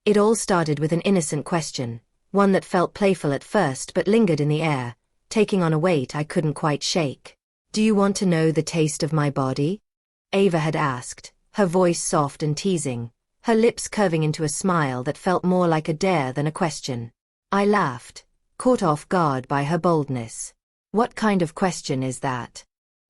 It all started with an innocent question, one that felt playful at first but lingered in the air, taking on a weight I couldn't quite shake. "Do you want to know the taste of my body?" Ava had asked, her voice soft and teasing, her lips curving into a smile that felt more like a dare than a question. I laughed, caught off guard by her boldness. "What kind of question is that?"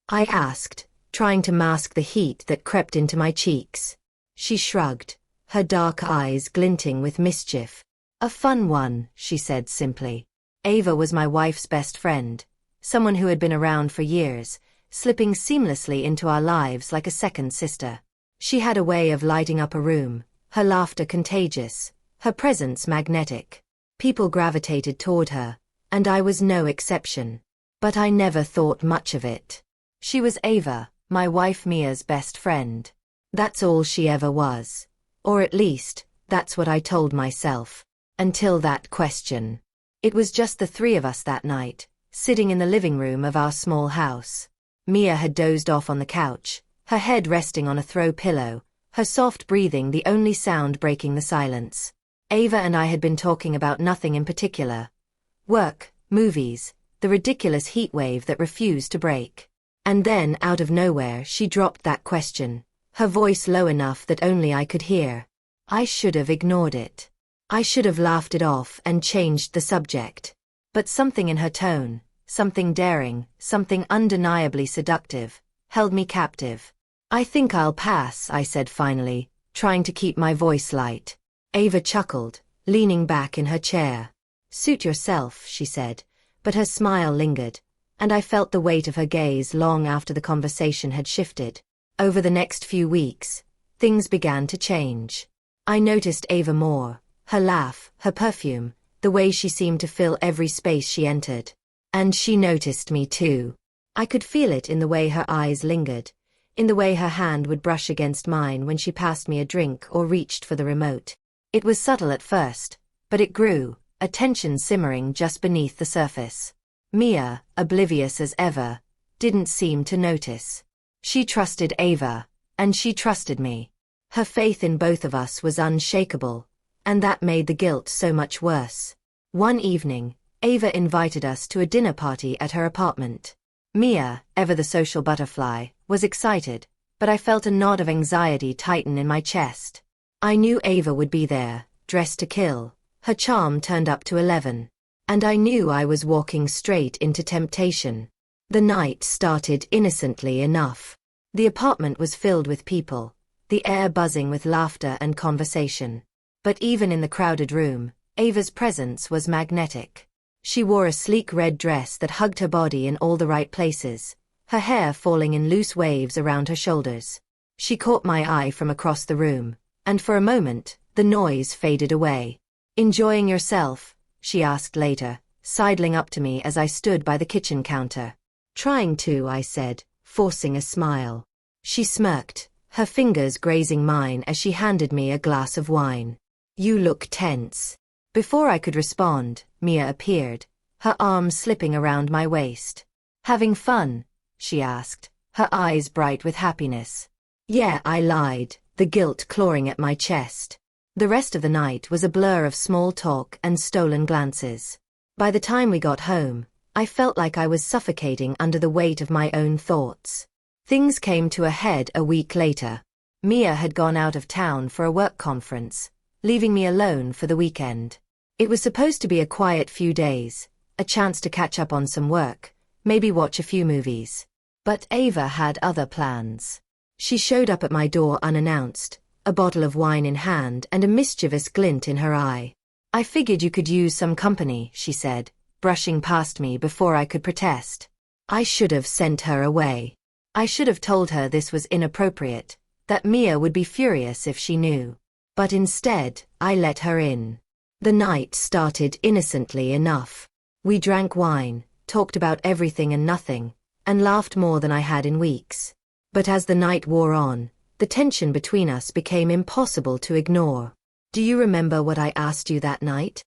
I asked, trying to mask the heat that crept into my cheeks. She shrugged, her dark eyes glinting with mischief. "A fun one," she said simply. Ava was my wife's best friend, someone who had been around for years, slipping seamlessly into our lives like a second sister. She had a way of lighting up a room, her laughter contagious, her presence magnetic. People gravitated toward her, and I was no exception. But I never thought much of it. She was Ava, my wife Mia's best friend. That's all she ever was. Or at least, that's what I told myself. Until that question. It was just the three of us that night, sitting in the living room of our small house. Mia had dozed off on the couch, her head resting on a throw pillow, her soft breathing the only sound breaking the silence. Ava and I had been talking about nothing in particular. Work, movies, the ridiculous heatwave that refused to break. And then, out of nowhere, she dropped that question, her voice low enough that only I could hear. I should have ignored it. I should have laughed it off and changed the subject. But something in her tone, something daring, something undeniably seductive, held me captive. "I think I'll pass," I said finally, trying to keep my voice light. Ava chuckled, leaning back in her chair. "Suit yourself," she said, but her smile lingered, and I felt the weight of her gaze long after the conversation had shifted. Over the next few weeks, things began to change. I noticed Ava more, her laugh, her perfume, the way she seemed to fill every space she entered. And she noticed me too. I could feel it in the way her eyes lingered, in the way her hand would brush against mine when she passed me a drink or reached for the remote. It was subtle at first, but it grew, a tension simmering just beneath the surface. Mia, oblivious as ever, didn't seem to notice. She trusted Ava, and she trusted me. Her faith in both of us was unshakable, and that made the guilt so much worse. One evening, Ava invited us to a dinner party at her apartment. Mia, ever the social butterfly, was excited, but I felt a knot of anxiety tighten in my chest. I knew Ava would be there, dressed to kill, her charm turned up to 11. And I knew I was walking straight into temptation. The night started innocently enough. The apartment was filled with people, the air buzzing with laughter and conversation. But even in the crowded room, Ava's presence was magnetic. She wore a sleek red dress that hugged her body in all the right places, her hair falling in loose waves around her shoulders. She caught my eye from across the room, and for a moment, the noise faded away. "Enjoying yourself?" she asked later, sidling up to me as I stood by the kitchen counter. "Trying to," I said, forcing a smile. She smirked, her fingers grazing mine as she handed me a glass of wine. "You look tense." Before I could respond, Mia appeared, her arms slipping around my waist. "Having fun?" she asked, her eyes bright with happiness. "Yeah," I lied, the guilt clawing at my chest. The rest of the night was a blur of small talk and stolen glances. By the time we got home, I felt like I was suffocating under the weight of my own thoughts. Things came to a head a week later. Mia had gone out of town for a work conference, leaving me alone for the weekend. It was supposed to be a quiet few days, a chance to catch up on some work, maybe watch a few movies. But Ava had other plans. She showed up at my door unannounced, a bottle of wine in hand and a mischievous glint in her eye. "I figured you could use some company," she said, brushing past me before I could protest. I should have sent her away. I should have told her this was inappropriate, that Mia would be furious if she knew. But instead, I let her in. The night started innocently enough. We drank wine, talked about everything and nothing, and laughed more than I had in weeks. But as the night wore on, the tension between us became impossible to ignore. "Do you remember what I asked you that night?"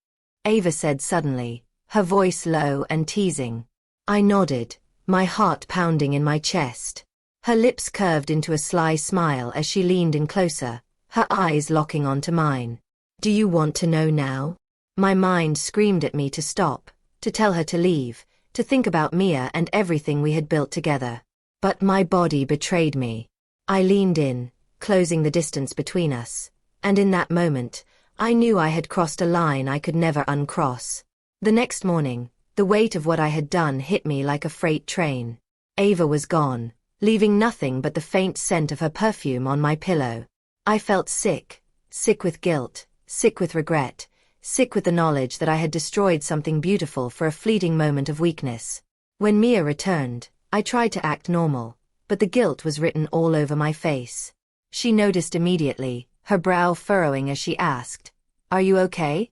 Ava said suddenly, her voice low and teasing. I nodded, my heart pounding in my chest. Her lips curved into a sly smile as she leaned in closer, her eyes locking onto mine. Do you want to know now? My mind screamed at me to stop, to tell her to leave, to think about Mia and everything we had built together. But my body betrayed me. I leaned in, closing the distance between us, and in that moment, I knew I had crossed a line I could never uncross. The next morning, the weight of what I had done hit me like a freight train. Ava was gone, leaving nothing but the faint scent of her perfume on my pillow. I felt sick, sick with guilt, sick with regret, sick with the knowledge that I had destroyed something beautiful for a fleeting moment of weakness. When Mia returned, I tried to act normal, but the guilt was written all over my face. She noticed immediately, her brow furrowing as she asked, "Are you okay?"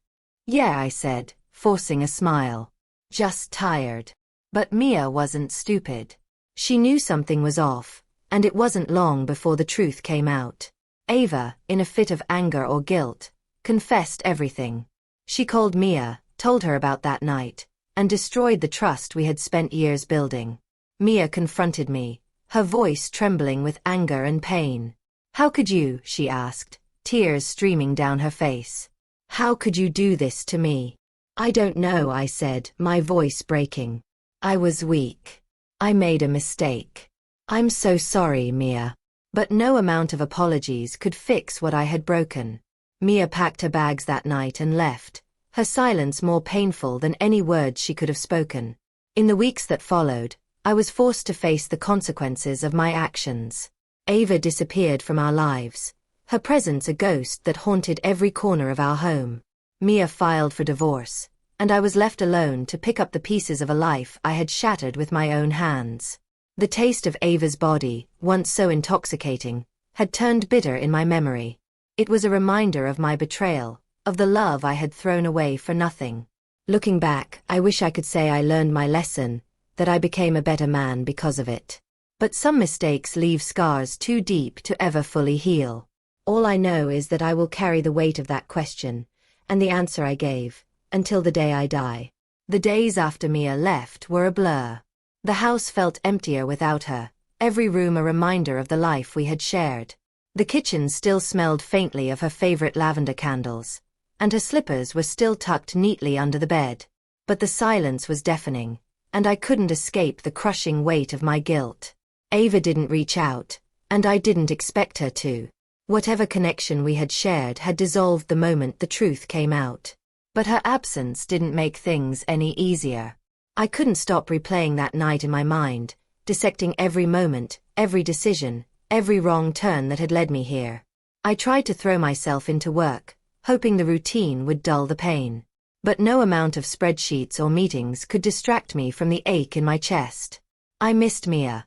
"Yeah," I said, forcing a smile. "Just tired." But Mia wasn't stupid. She knew something was off, and it wasn't long before the truth came out. Ava, in a fit of anger or guilt, confessed everything. She called Mia, told her about that night, and destroyed the trust we had spent years building. Mia confronted me, her voice trembling with anger and pain. "How could you?" she asked, tears streaming down her face. "How could you do this to me?" "I don't know," I said, my voice breaking. "I was weak. I made a mistake. I'm so sorry, Mia." But no amount of apologies could fix what I had broken. Mia packed her bags that night and left, her silence more painful than any words she could have spoken. In the weeks that followed, I was forced to face the consequences of my actions. Ava disappeared from our lives, her presence a ghost that haunted every corner of our home. Mia filed for divorce, and I was left alone to pick up the pieces of a life I had shattered with my own hands. The taste of Ava's body, once so intoxicating, had turned bitter in my memory. It was a reminder of my betrayal, of the love I had thrown away for nothing. Looking back, I wish I could say I learned my lesson, that I became a better man because of it. But some mistakes leave scars too deep to ever fully heal. All I know is that I will carry the weight of that question, and the answer I gave, until the day I die. The days after Mia left were a blur. The house felt emptier without her, every room a reminder of the life we had shared. The kitchen still smelled faintly of her favorite lavender candles, and her slippers were still tucked neatly under the bed. But the silence was deafening, and I couldn't escape the crushing weight of my guilt. Ava didn't reach out, and I didn't expect her to. Whatever connection we had shared had dissolved the moment the truth came out. But her absence didn't make things any easier. I couldn't stop replaying that night in my mind, dissecting every moment, every decision, every wrong turn that had led me here. I tried to throw myself into work, hoping the routine would dull the pain. But no amount of spreadsheets or meetings could distract me from the ache in my chest. I missed Mia.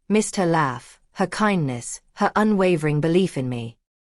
Missed her laugh, her kindness, her unwavering belief in me.